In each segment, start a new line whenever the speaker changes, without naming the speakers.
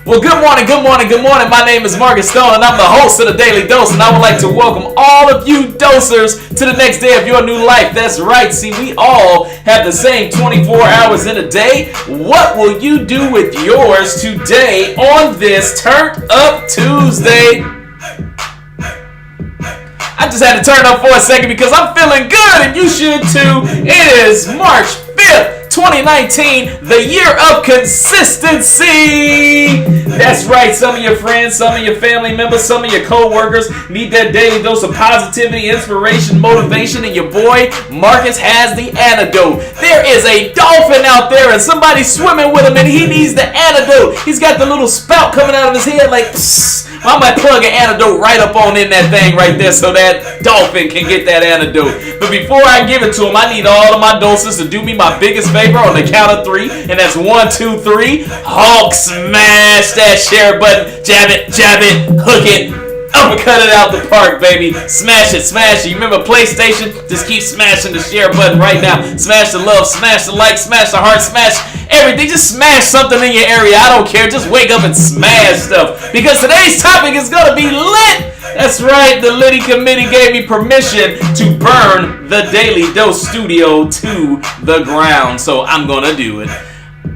Well, good morning, good morning, good morning. My name is Markiss Stone, and I'm the host of the Daily Dose, and I would like to welcome all of you dosers to the next day of your new life. That's right. See, we all have the same 24 hours in a day. What will you do with yours today on this Turn Up Tuesday? I just had to turn up for a second because I'm feeling good, and you should too. It is March 5th. 2019, the year of consistency. That's right. Some of your friends, some of your family members, some of your co-workers need that daily dose of positivity, inspiration, motivation, and your boy Markiss has the antidote. There is a dolphin out there and somebody's swimming with him and he needs the antidote. He's got the little spout coming out of his head like, psst. I might plug an antidote right up on in that thing right there so that dolphin can get that antidote. But before I give it to him, I need all of my doses to do me my biggest favor on the count of 3. And that's 1, 2, 3. Hulk smash that share button. Jab it, hook it. Uppercut it out the park, baby. Smash it, smash it. You remember PlayStation? Just keep smashing the share button right now. Smash the love, smash the like, smash the heart, smash everything. Just smash something in your area. I don't care. Just wake up and smash stuff. Because today's topic is going to be lit. That's right. The Liddy Committee gave me permission to burn the Daily Dose studio to the ground. So I'm going to do it.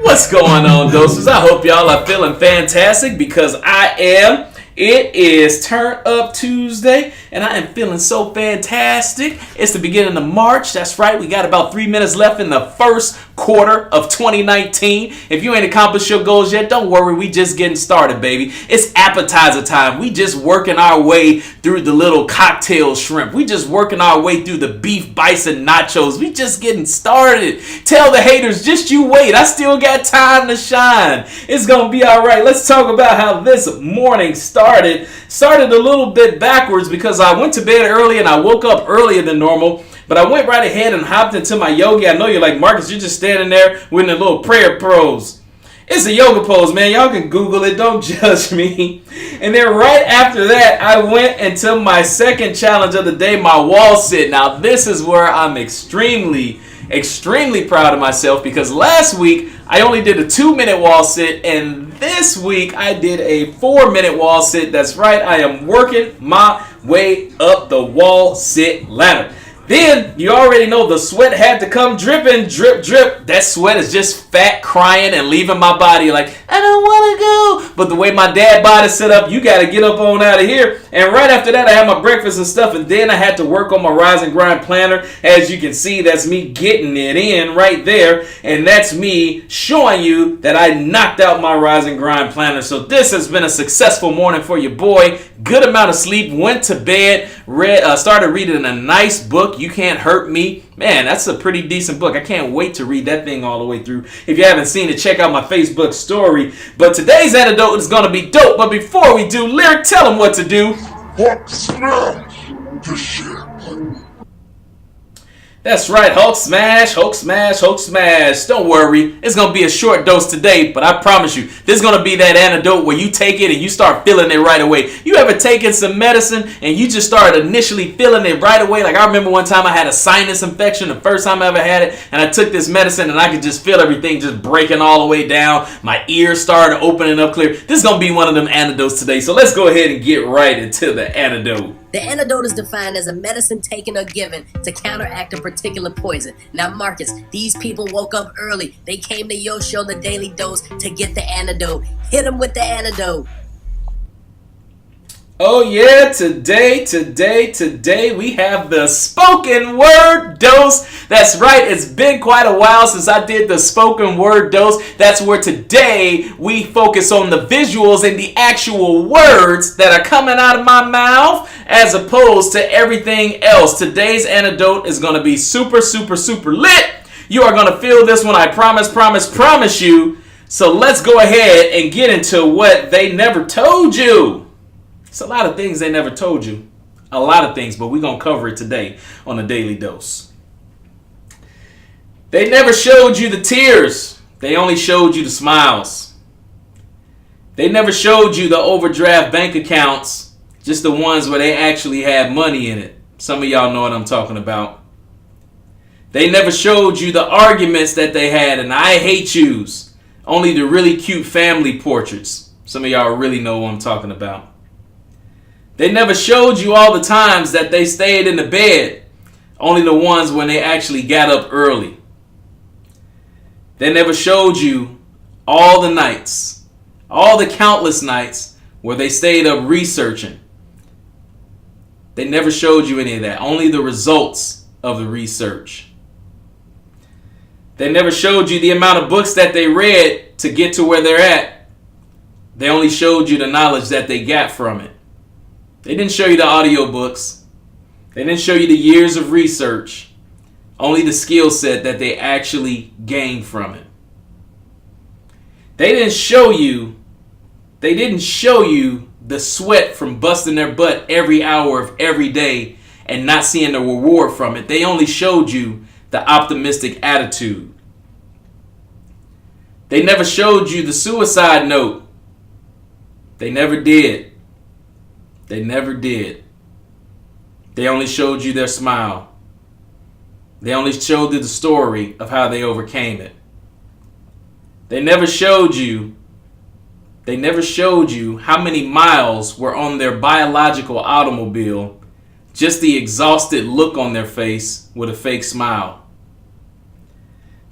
What's going on, doses? I hope y'all are feeling fantastic because I am. It is Turn Up Tuesday, and I am feeling so fantastic. It's the beginning of March. That's right. We got about 3 minutes left in the first quarter of 2019. If you ain't accomplished your goals yet, don't worry. We just getting started, baby. It's appetizer time. We just working our way through the little cocktail shrimp. We just working our way through the beef bison nachos. We just getting started. Tell the haters, just you wait. I still got time to shine. It's going to be all right. Let's talk about how this morning started a little bit backwards because I went to bed early and I woke up earlier than normal. But I went right ahead and hopped into my yogi. I know you're like, Markiss, you're just standing there with a little prayer pose. It's a yoga pose, man. Y'all can Google it. Don't judge me. And then right after that, I went into my second challenge of the day, my wall sit. Now, this is where I'm extremely proud of myself because last week I only did a 2-minute wall sit and this week I did a 4-minute wall sit. That's right, I am working my way up the wall sit ladder. Then, you already know the sweat had to come dripping, drip, drip. That sweat is just fat crying and leaving my body like, I don't want to go. But the way my dad body set up, you got to get up on out of here. And right after that, I had my breakfast and stuff. And then I had to work on my Rise and Grind planner. As you can see, that's me getting it in right there. And that's me showing you that I knocked out my Rise and Grind planner. So this has been a successful morning for your boy. Good amount of sleep. Went to bed. Started reading a nice book. You Can't Hurt Me. Man, that's a pretty decent book. I can't wait to read that thing all the way through. If you haven't seen it, check out my Facebook story. But today's antidote is going to be dope. But before we do, Lyric, tell them what to do.
Hulk smash the share button.
That's right, Hulk smash, Hulk smash, Hulk smash. Don't worry, it's going to be a short dose today, but I promise you, this is going to be that antidote where you take it and you start feeling it right away. You ever taken some medicine and you just started initially feeling it right away? Like I remember one time I had a sinus infection, the first time I ever had it, and I took this medicine and I could just feel everything just breaking all the way down. My ears started opening up clear. This is going to be one of them antidotes today, so let's go ahead and get right into the antidote.
The antidote is defined as a medicine taken or given to counteract a particular poison. Now, Markiss, these people woke up early. They came to your show, The Daily Dose, to get the antidote. Hit them with the antidote.
Oh yeah, today we have the spoken word dose. That's right, it's been quite a while since I did the spoken word dose. That's where today we focus on the visuals and the actual words that are coming out of my mouth as opposed to everything else. Today's antidote is going to be super lit. You are going to feel this one, I promise you. So let's go ahead and get into what they never told you. It's a lot of things they never told you. A lot of things, but we're going to cover it today on the Daily Dose. They never showed you the tears. They only showed you the smiles. They never showed you the overdraft bank accounts, just the ones where they actually had money in it. Some of y'all know what I'm talking about. They never showed you the arguments that they had and I hate yous Only the really cute family portraits. Some of y'all really know what I'm talking about. They never showed you all the times that they stayed in the bed. Only the ones when they actually got up early. They never showed you all the nights, all the countless nights where they stayed up researching. They never showed you any of that. Only the results of the research. They never showed you the amount of books that they read to get to where they're at. They only showed you the knowledge that they got from it. They didn't show you the audiobooks. They didn't show you the years of research. Only the skill set that they actually gained from it. They didn't show you the sweat from busting their butt every hour of every day and not seeing the reward from it. They only showed you the optimistic attitude. They never showed you the suicide note. They never did. They never did. They only showed you their smile. They only showed you the story of how they overcame it. They never showed you how many miles were on their biological automobile, just the exhausted look on their face with a fake smile.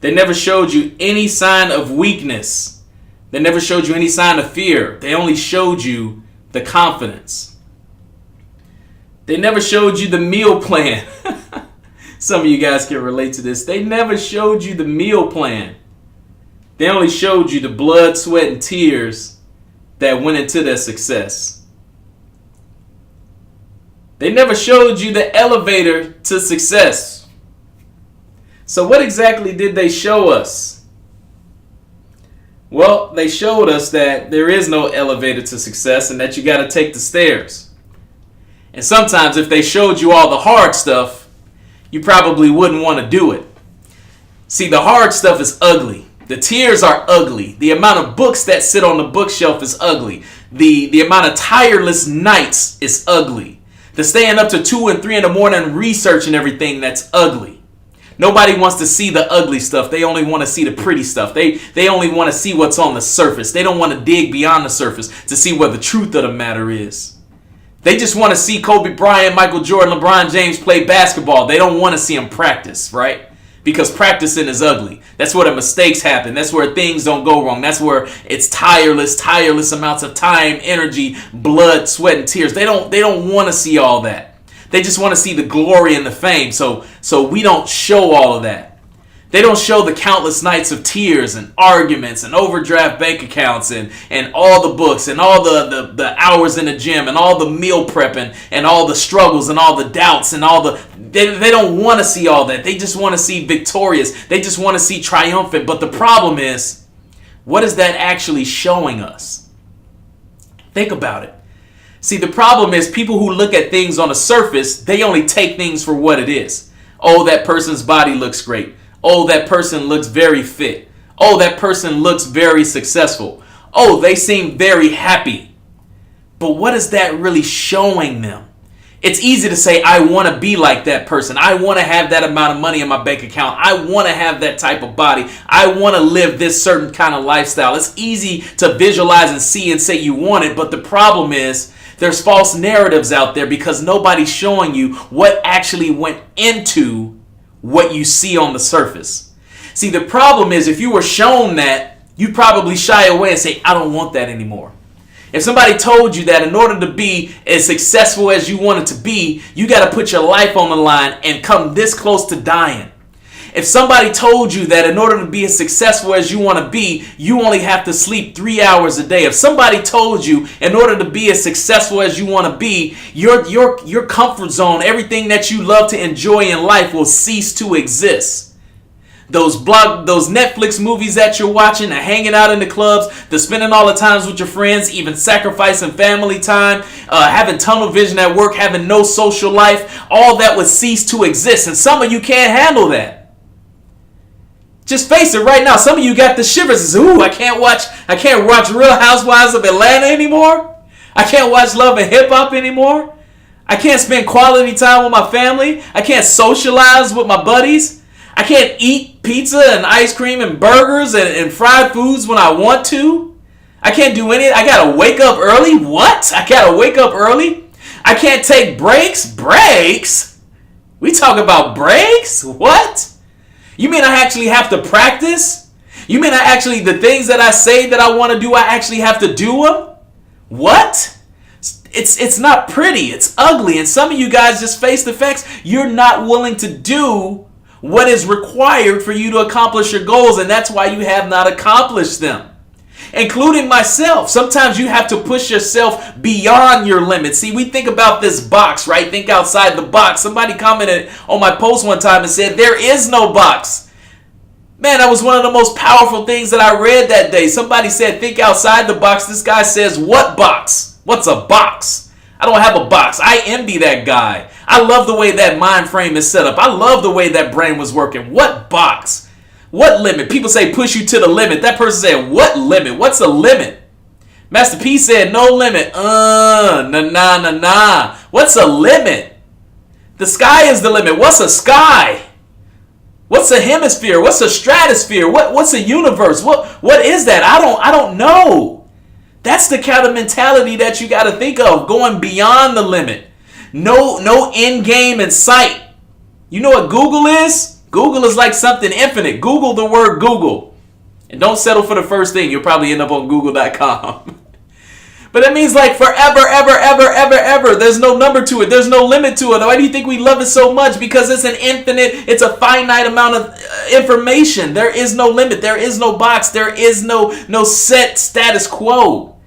They never showed you any sign of weakness. They never showed you any sign of fear. They only showed you the confidence. They never showed you the meal plan. Some of you guys can relate to this. They never showed you the meal plan. They only showed you the blood, sweat, and tears that went into their success. They never showed you the elevator to success. So what exactly did they show us? Well, they showed us that there is no elevator to success and that you got to take the stairs. And sometimes if they showed you all the hard stuff, you probably wouldn't want to do it. See, the hard stuff is ugly. The tears are ugly. The amount of books that sit on the bookshelf is ugly. The amount of tireless nights is ugly. The staying up to 2 and 3 in the morning researching everything, that's ugly. Nobody wants to see the ugly stuff. They only want to see the pretty stuff. They only want to see what's on the surface. They don't want to dig beyond the surface to see what the truth of the matter is. They just want to see Kobe Bryant, Michael Jordan, LeBron James play basketball. They don't want to see them practice, right? Because practicing is ugly. That's where the mistakes happen. That's where things don't go wrong. That's where it's tireless amounts of time, energy, blood, sweat, and tears. They don't want to see all that. They just want to see the glory and the fame. So we don't show all of that. They don't show the countless nights of tears and arguments and overdraft bank accounts and all the books and all the hours in the gym and all the meal prepping and all the struggles and all the doubts and all the... They don't want to see all that. They just want to see victorious. They just want to see triumphant. But the problem is, what is that actually showing us? Think about it. See, the problem is people who look at things on the surface, they only take things for what it is. Oh, that person's body looks great. Oh, that person looks very fit. Oh, that person looks very successful. Oh, they seem very happy. But what is that really showing them? It's easy to say, I want to be like that person. I want to have that amount of money in my bank account. I want to have that type of body. I want to live this certain kind of lifestyle. It's easy to visualize and see and say you want it. But the problem is there's false narratives out there because nobody's showing you what actually went into what you see on the surface. See, the problem is if you were shown that, you'd probably shy away and say, I don't want that anymore. If somebody told you that in order to be as successful as you wanted to be, you got to put your life on the line and come this close to dying. If somebody told you that in order to be as successful as you want to be, you only have to sleep 3 hours a day. If somebody told you in order to be as successful as you want to be, your comfort zone, everything that you love to enjoy in life will cease to exist. Those Netflix movies that you're watching, the hanging out in the clubs, the spending all the times with your friends, even sacrificing family time, having tunnel vision at work, having no social life, all that would cease to exist. And some of you can't handle that. Just face it right now. Some of you got the shivers. Ooh, I can't watch Real Housewives of Atlanta anymore. I can't watch Love and Hip Hop anymore. I can't spend quality time with my family. I can't socialize with my buddies. I can't eat pizza and ice cream and burgers and fried foods when I want to. I can't do any. I gotta wake up early. What? I gotta wake up early? I can't take breaks? Breaks? We talk about breaks? What? You mean I actually have to practice? You mean the things that I say that I want to do, I actually have to do them? What? It's not pretty. It's ugly. And some of you guys just face the facts. You're not willing to do what is required for you to accomplish your goals. And that's why you have not accomplished them. Including myself. Sometimes you have to push yourself beyond your limits. See, we think about this box, right? Think outside the box. Somebody commented on my post one time and said, there is no box. Man, that was one of the most powerful things that I read that day. Somebody said, think outside the box. This guy says, what box? What's a box? I don't have a box. I envy that guy. I love the way that mind frame is set up. I love the way that brain was working. What box? What limit? People say push you to the limit. That person said, what limit? What's a limit? Master P said, no limit. Nah. What's a limit? The sky is the limit. What's a sky? What's a hemisphere? What's a stratosphere? What's a universe? What is that? I don't know. That's the kind of mentality that you got to think of, going beyond the limit. No end game in sight. You know what Google is? Google is like something infinite. Google the word Google. And don't settle for the first thing. You'll probably end up on google.com. But that means like forever, ever. There's no number to it. There's no limit to it. Why do you think we love it so much? Because it's an infinite, it's a finite amount of information. There is no limit. There is no box. There is no set status quo.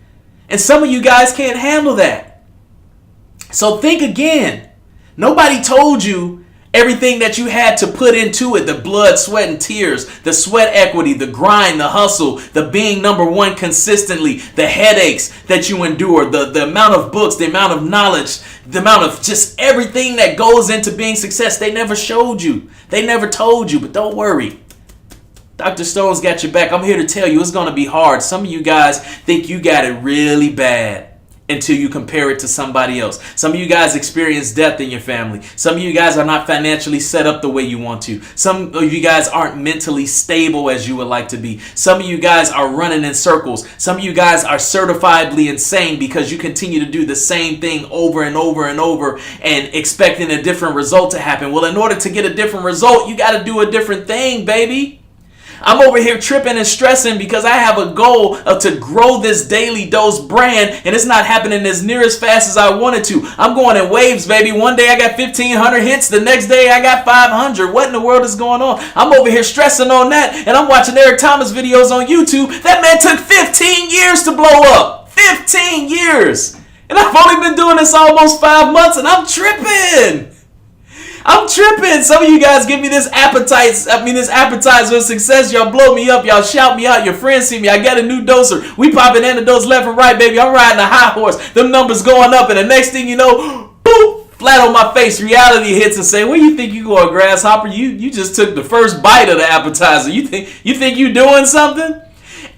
And some of you guys can't handle that. So think again. Nobody told you everything that you had to put into it, the blood, sweat, and tears, the sweat equity, the grind, the hustle, the being number one consistently, the headaches that you endure, the amount of books, the amount of knowledge, the amount of just everything that goes into being success. They never showed you. They never told you, but don't worry. Dr. Stone's got your back. I'm here to tell you it's going to be hard. Some of you guys think you got it really bad until you compare it to somebody else. Some of you guys experience death in your family. Some of you guys are not financially set up the way you want to. Some of you guys aren't mentally stable as you would like to be. Some of you guys are running in circles. Some of you guys are certifiably insane because you continue to do the same thing over and over and over and expecting a different result to happen. Well, in order to get a different result, you got to do a different thing, baby. I'm over here tripping and stressing because I have a goal to grow this Daily Dose brand, and it's not happening as near as fast as I wanted to. I'm going in waves, baby. One day I got 1,500 hits. The next day I got 500. What in the world is going on? I'm over here stressing on that, and I'm watching Eric Thomas videos on YouTube. That man took 15 years to blow up. 15 years. And I've only been doing this almost 5 months, and I'm tripping. I'm tripping. Some of you guys give me this appetizer of success. Y'all blow me up. Y'all shout me out. Your friends see me. I got a new doser. We popping antidotes left and right, baby. I'm riding a high horse. Them numbers going up, and the next thing you know, boop, flat on my face. Reality hits and say, "Where you think you going, grasshopper? You just took the first bite of the appetizer. You think you doing something?"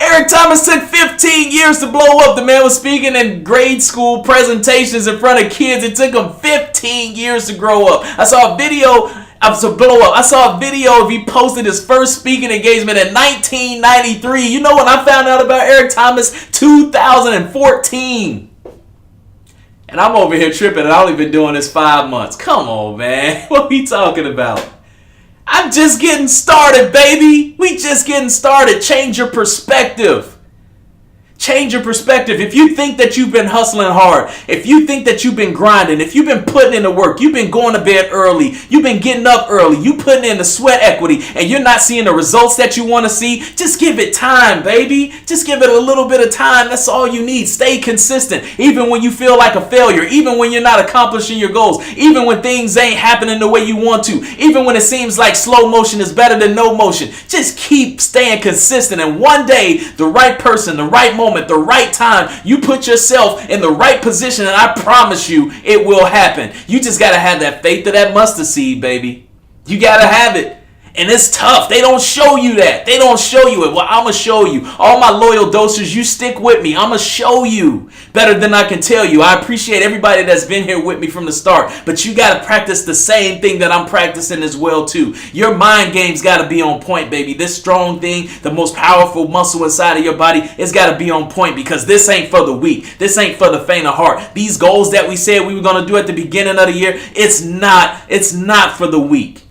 Eric Thomas took 15 years to blow up. The man was speaking in grade school presentations in front of kids. It took him 15 years to grow up. I saw a video of he posted his first speaking engagement in 1993. You know when I found out about Eric Thomas? 2014. And I'm over here tripping, and I've only been doing this 5 months. Come on, man. What are we talking about? I'm just getting started, baby. We just getting started. Change your perspective. Change your perspective. If you think that you've been hustling hard, if you think that you've been grinding, if you've been putting in the work, you've been going to bed early, you've been getting up early, you putting in the sweat equity, and you're not seeing the results that you want to see, just give it time, baby. Just give it a little bit of time. That's all you need. Stay consistent. Even when you feel like a failure, even when you're not accomplishing your goals, even when things ain't happening the way you want to, even when it seems like slow motion is better than no motion, just keep staying consistent. And one day, the right person, the right moment, the right time, you put yourself in the right position, and I promise you it will happen. You just got to have that faith of that mustard seed, baby. You got to have it. And it's tough. They don't show you that. They don't show you it. Well, I'm going to show you. All my loyal dosers, you stick with me. I'm going to show you better than I can tell you. I appreciate everybody that's been here with me from the start. But you got to practice the same thing that I'm practicing as well, too. Your mind game's got to be on point, baby. This strong thing, the most powerful muscle inside of your body, it's got to be on point because this ain't for the weak. This ain't for the faint of heart. These goals that we said we were going to do at the beginning of the year, it's not for the weak.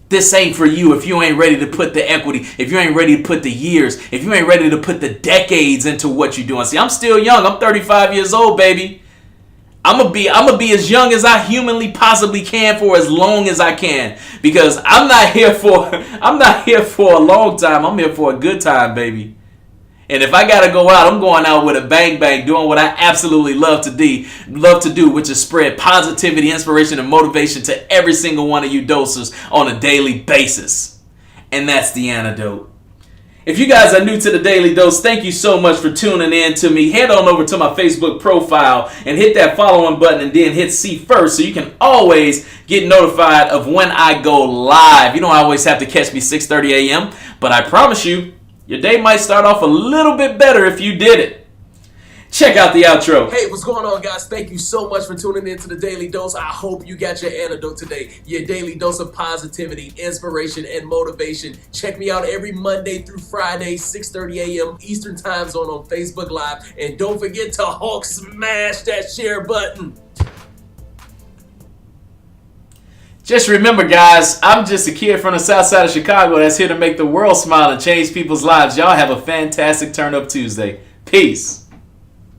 This ain't for you if you ain't ready to put the equity, if you ain't ready to put the years, if you ain't ready to put the decades into what you're doing. See, I'm still young. I'm 35 years old, baby. I'm gonna be as young as I humanly possibly can for as long as I can. Because I'm not here for a long time. I'm here for a good time, baby. And if I gotta go out, I'm going out with a bang bang, doing what I absolutely love to do, which is spread positivity, inspiration, and motivation to every single one of you dosers on a daily basis. And that's the antidote. If you guys are new to the Daily Dose, thank you so much for tuning in to me. Head on over to my Facebook profile and hit that following button and then hit see first so you can always get notified of when I go live. You don't always have to catch me 6:30 a.m., but I promise you, your day might start off a little bit better if you did it. Check out the outro.
Hey, what's going on, guys? Thank you so much for tuning in to the Daily Dose. I hope you got your antidote today. Your daily dose of positivity, inspiration, and motivation. Check me out every Monday through Friday, 6:30 a.m. Eastern Time Zone on Facebook Live. And don't forget to Hulk smash that share button.
Just remember, guys, I'm just a kid from the south side of Chicago that's here to make the world smile and change people's lives. Y'all have a fantastic Turn Up Tuesday. Peace.